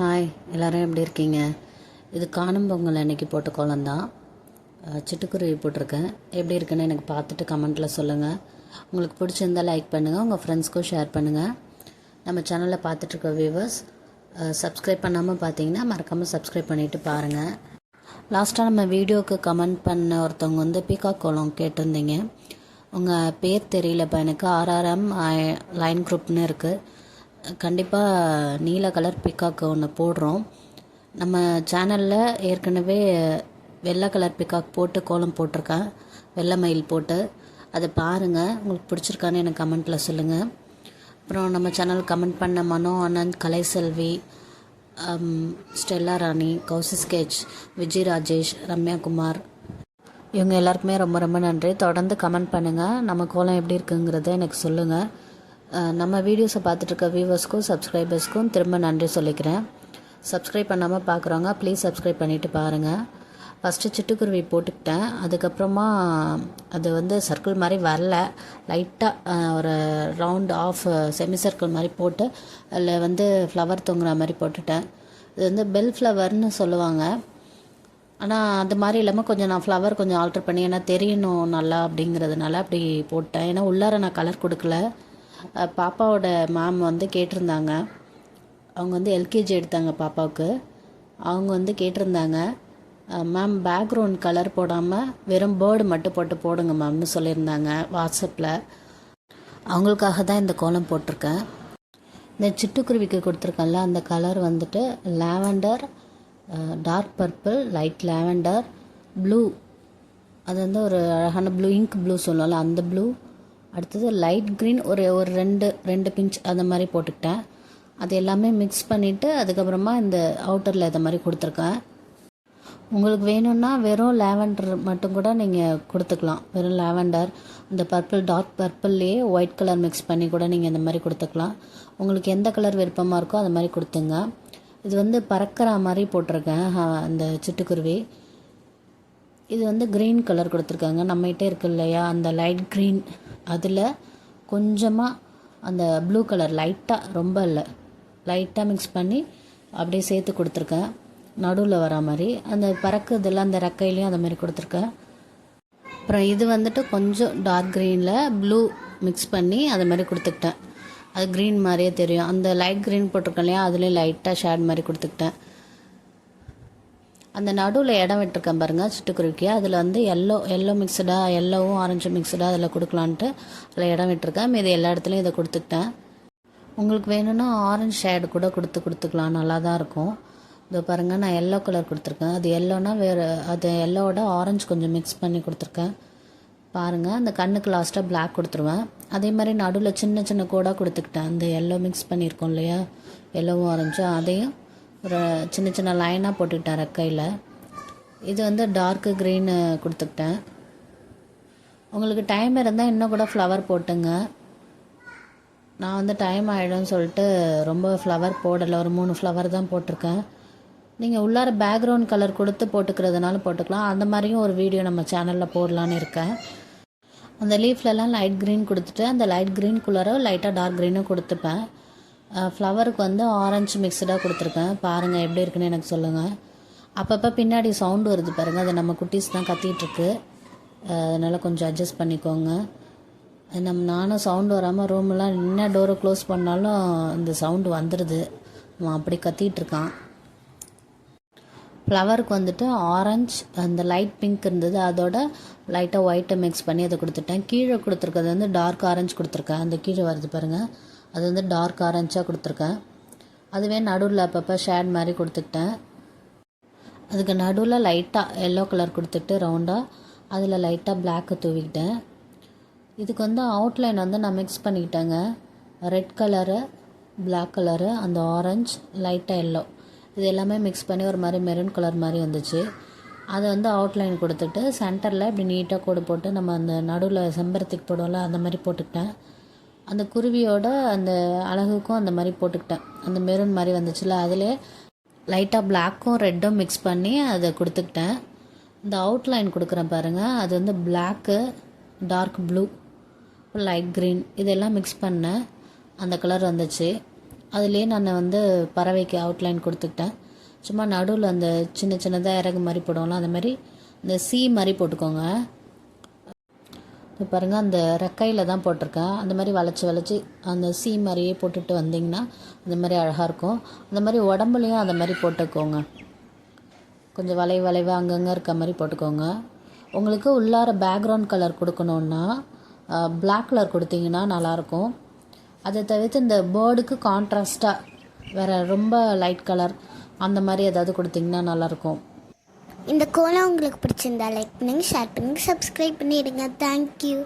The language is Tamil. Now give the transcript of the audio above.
ஹாய் எல்லோரும் எப்படி இருக்கீங்க? இது காணும் பொங்கல் அன்றைக்கி போட்ட கோலம் தான். சிட்டுக்குருவி போட்டிருக்கேன். எப்படி இருக்குன்னு எனக்கு பார்த்துட்டு கமெண்ட்டில் சொல்லுங்கள். உங்களுக்கு பிடிச்சிருந்தால் லைக் பண்ணுங்கள், உங்கள் ஃப்ரெண்ட்ஸ்க்கும் ஷேர் பண்ணுங்கள். நம்ம சேனலில் பார்த்துட்ருக்க வியூவர்ஸ் சப்ஸ்கிரைப் பண்ணாமல் பார்த்தீங்கன்னா மறக்காமல் சப்ஸ்கிரைப் பண்ணிவிட்டு பாருங்கள். லாஸ்ட்டாக நம்ம வீடியோவுக்கு கமெண்ட் பண்ண ஒருத்தவங்க வந்து பீகாக் கோலம் கேட்டிருந்தீங்க. உங்கள் பேர் தெரியலப்பா எனக்கு. RRM லைன் குரூப்னு இருக்குது. கண்டிப்பாக நீல கலர் பிக்காக்கு ஒன்று போடுறோம். நம்ம சேனலில் ஏற்கனவே வெள்ளை கலர் பிக்காக் போட்டு கோலம் போட்டிருக்கேன், வெள்ளை மயில் போட்டு. அதை பாருங்கள், உங்களுக்கு பிடிச்சிருக்கான்னு எனக்கு கமெண்ட்டில் சொல்லுங்கள். அப்புறம் நம்ம சேனல் கமெண்ட் பண்ண மனோ ஆனந்த், கலைசெல்வி, ஸ்டெல்லா ராணி, கௌசி ஸ்கெச், விஜய் ராஜேஷ், ரம்யா குமார், இவங்க எல்லாருக்குமே ரொம்ப ரொம்ப நன்றி. தொடர்ந்து கமெண்ட் பண்ணுங்கள். நம்ம கோலம் எப்படி இருக்குங்கிறத எனக்கு சொல்லுங்கள். நம்ம வீடியோஸை பார்த்துட்ருக்க வியூவர்ஸ்க்கும் சப்ஸ்கிரைபர்ஸ்க்கும் திரும்ப நன்றி சொல்லிக்கிறேன். சப்ஸ்கிரைப் பண்ணாமல் பார்க்குறவங்க ப்ளீஸ் சப்ஸ்கிரைப் பண்ணிவிட்டு பாருங்கள். ஃபஸ்ட்டு சிட்டுக்குருவி போட்டுக்கிட்டேன். அதுக்கப்புறமா அது வந்து சர்க்கிள் மாதிரி வரல, லைட்டாக ஒரு ரவுண்ட் ஆஃப் செமி சர்க்கிள் மாதிரி போட்டு அதில் வந்து ஃப்ளவர் தொங்குற மாதிரி போட்டுட்டேன். இது வந்து பெல் ஃப்ளவர்னு சொல்லுவாங்க. ஆனால் அது மாதிரி இல்லாமல் கொஞ்சம் நான் ஃப்ளவர் கொஞ்சம் ஆல்ட்ரு பண்ணி, ஏன்னா தெரியணும் நல்லா அப்படிங்கிறதுனால அப்படி போட்டேன். ஏன்னா உள்ளார நான் கலர் கொடுக்கல. பாப்பாவோட மேம் வந்து கேட்டிருந்தாங்க. அவங்க வந்து எல்கேஜி எடுத்தாங்க பாப்பாவுக்கு. அவங்க வந்து கேட்டிருந்தாங்க, மேம் பேக்ரவுண்ட் கலர் போடாமல் வெறும் பேர்டு மட்டும் போட்டு போடுங்க மேம்னு சொல்லியிருந்தாங்க வாட்ஸ்அப்பில். அவங்களுக்காக தான் இந்த கோலம் போட்டிருக்கேன். இந்த சிட்டுக்குருவிக்கு கொடுத்துருக்கேன்ல அந்த கலர் வந்துட்டு lavender, dark purple, light lavender, blue, அது வந்து ஒரு அழகான ப்ளூ, இங்க் ப்ளூ சொல்லலாம், அந்த ப்ளூ. அடுத்தது லைட் க்ரீன், ஒரு ரெண்டு பிஞ்ச் அந்த மாதிரி போட்டுக்கிட்டேன். அது எல்லாமே மிக்ஸ் பண்ணிவிட்டு அதுக்கப்புறமா இந்த அவுட்டரில் இதை மாதிரி கொடுத்துருக்கேன். உங்களுக்கு வேணும்னா வெறும் லாவெண்டர் மட்டும் கூட நீங்கள் கொடுத்துக்கலாம். வெறும் லாவெண்டர், இந்த பர்பிள், டார்க் பர்பிள்லேயே ஒயிட் கலர் மிக்ஸ் பண்ணி கூட நீங்கள் இந்த மாதிரி கொடுத்துக்கலாம். உங்களுக்கு எந்த கலர் விருப்பமாக இருக்கோ அது மாதிரி கொடுத்துங்க. இது வந்து பறக்கிற மாதிரி போட்டிருக்கேன் அந்த சிட்டுக்குருவி. இது வந்து க்ரீன் கலர் கொடுத்துருக்காங்க. நம்மகிட்டே இருக்கு இல்லையா அந்த லைட் க்ரீன், அதில் கொஞ்சமாக அந்த ப்ளூ கலர் லைட்டாக, ரொம்ப இல்லை, லைட்டாக மிக்ஸ் பண்ணி அப்படியே சேர்த்து கொடுத்துருக்கேன். நடுவில் வர மாதிரி அந்த பறக்குதில் அந்த ரெக்கையிலையும் அந்த மாதிரி கொடுத்துருக்கேன். அப்புறம் இது வந்துட்டு கொஞ்சம் டார்க் க்ரீனில் ப்ளூ மிக்ஸ் பண்ணி அது மாதிரி கொடுத்துக்கிட்டேன். அது க்ரீன் மாதிரியே தெரியும். அந்த லைட் க்ரீன் போட்டிருக்கேன் இல்லையா, அதுலேயும் லைட்டாக ஷேட் மாதிரி கொடுத்துக்கிட்டேன். அந்த நடுவில் இடம் விட்டுருக்கேன் பாருங்கள் சிட்டுக்குருவிக்கு, அதில் வந்து எல்லோ மிக்சடாக, எல்லோவும் ஆரஞ்சு மிக்சடாக அதில் கொடுக்கலான்ட்டு அதில் இடம் விட்டுருக்கேன். மீது எல்லா இடத்துலையும் இதை கொடுத்துக்கிட்டேன். உங்களுக்கு வேணும்னா ஆரஞ்சு ஷேடு கூட கொடுத்துக்கலாம், நல்லா தான் இருக்கும். இதோ பாருங்கள், நான் எல்லோ கலர் கொடுத்துருக்கேன். அது எல்லோனா வேறு, அது எல்லோவோட ஆரஞ்சு கொஞ்சம் மிக்ஸ் பண்ணி கொடுத்துருக்கேன். பாருங்கள், அந்த கண்ணுக்கு லாஸ்ட்டாக பிளாக் கொடுத்துருவேன். அதே மாதிரி நடுவில் சின்ன சின்ன கோடாக கொடுத்துக்கிட்டேன். அந்த எல்லோ மிக்ஸ் பண்ணியிருக்கோம் இல்லையா, எல்லோவும் ஆரஞ்சும், அதையும் ஒரு சின்ன சின்ன லைனாக போட்டுக்கிட்டேன் ரெக்கையில். இது வந்து டார்க்கு க்ரீனு கொடுத்துக்கிட்டேன். உங்களுக்கு டைம் இருந்தால் இன்னும் கூட ஃப்ளவர் போட்டுங்க. நான் வந்து டைம் ஆகிடும்னு சொல்லிட்டு ரொம்ப ஃப்ளவர் போடலை, ஒரு 3 ஃப்ளவர் தான் போட்டிருக்கேன். நீங்கள் உள்ளார பேக்ரவுண்ட் கலர் கொடுத்து போட்டுக்கிறதுனால போட்டுக்கலாம். அந்த மாதிரியும் ஒரு வீடியோ நம்ம சேனலில் போடலான்னு இருக்கேன். அந்த லீஃப்லலாம் லைட் க்ரீன் கொடுத்துட்டு அந்த லைட் க்ரீன்குள்ளார லைட்டாக டார்க் க்ரீனும் கொடுத்துப்பேன். ஃப்ளவருக்கு வந்து ஆரஞ்சு மிக்சடாக கொடுத்துருக்கேன். பாருங்கள் எப்படி இருக்குன்னு எனக்கு சொல்லுங்கள். அப்பப்போ பின்னாடி சவுண்டு வருது பாருங்கள், அது நம்ம குட்டீஸ் தான் கத்திகிட்ருக்கு, அதனால் கொஞ்சம் அட்ஜஸ்ட் பண்ணிக்கோங்க. நானும் சவுண்டு வராமல் ரூமெலாம் என்ன டோரை க்ளோஸ் பண்ணாலும் இந்த சவுண்டு வந்துடுது. அவன் அப்படி கத்திகிட்ருக்கான். ஃப்ளவருக்கு வந்துட்டு ஆரஞ்சு, அந்த லைட் பிங்க் இருந்தது, அதோட லைட்டாக ஒயிட்டை மிக்ஸ் பண்ணி அதை கொடுத்துட்டேன். கீழே கொடுத்துருக்கிறது வந்து டார்க் ஆரஞ்சு கொடுத்துருக்கேன். அந்த கீழே வருது பாருங்கள், அது வந்து டார்க் ஆரஞ்சாக கொடுத்துருக்கேன். அதுவே நடுவில் அப்பப்போ ஷேட் மாதிரி கொடுத்துக்கிட்டேன். அதுக்கு நடுவில் லைட்டாக எல்லோ கலர் கொடுத்துட்டு ரவுண்டாக அதில் லைட்டாக பிளாக்கு தூவிக்கிட்டேன். இதுக்கு வந்து அவுட்லைன் வந்து நான் மிக்ஸ் பண்ணிக்கிட்டேங்க. ரெட் கலரு, பிளாக் கலரு, அந்த ஆரஞ்சு, லைட்டாக எல்லோ, இது எல்லாமே மிக்ஸ் பண்ணி ஒரு மாதிரி மெரூன் கலர் மாதிரி வந்துச்சு. அதை வந்து அவுட்லைன் கொடுத்துட்டு சென்டரில் இப்படி நீட்டாக கோடு போட்டு நம்ம அந்த நடுவில் செம்பருத்திக்கு போடுவோம்ல அந்த மாதிரி போட்டுக்கிட்டேன். அந்த குருவியோட அந்த அழகுக்கும் அந்த மாதிரி போட்டுக்கிட்டேன். அந்த மெரூன் மாதிரி வந்துச்சுல, அதிலே லைட்டாக பிளாக்கும் ரெட்டும் மிக்ஸ் பண்ணி அதை கொடுத்துக்கிட்டேன். இந்த அவுட்லைன் கொடுக்குறேன் பாருங்கள், அது வந்து black, dark blue, light green இதெல்லாம் மிக்ஸ் பண்ணேன். அந்த கலர் வந்துச்சு. அதுலேயே நான் வந்து பறவைக்கு அவுட்லைன் கொடுத்துக்கிட்டேன். சும்மா நடுவில் அந்த சின்ன சின்னதாக இறகு மாதிரி போடுவோம்ல, அந்த மாதிரி இந்த சி மாதிரி போட்டுக்கோங்க. பாருங்கள், அந்த ரெக்கையில் தான் போட்டிருக்கேன். அந்த மாதிரி வளைச்சி அந்த சி மாதிரியே போட்டுட்டு வந்திங்கன்னா அந்த மாதிரி அழகாக இருக்கும். அந்த மாதிரி உடம்புலையும் அந்த மாதிரி போட்டுக்கோங்க. கொஞ்சம் வளைவாக அங்கங்கே இருக்க மாதிரி போட்டுக்கோங்க. உங்களுக்கு உள்ளார பேக்ரவுண்ட் கலர் கொடுக்கணுன்னா பிளாக் கலர் கொடுத்தீங்கன்னா நல்லாயிருக்கும். அதை தவிர்த்து இந்த பேர்டுக்கு கான்ட்ராஸ்ட்டாக வேறு ரொம்ப லைட் கலர் அந்த மாதிரி ஏதாவது கொடுத்தீங்கன்னா நல்லாயிருக்கும். இந்த கோலம் உங்களுக்கு பிடிச்சிருந்தா லைக் பண்ணுங்கள், ஷேர் பண்ணுங்கள், சப்ஸ்கிரைப் பண்ணிடுங்க. தேங்க்யூ.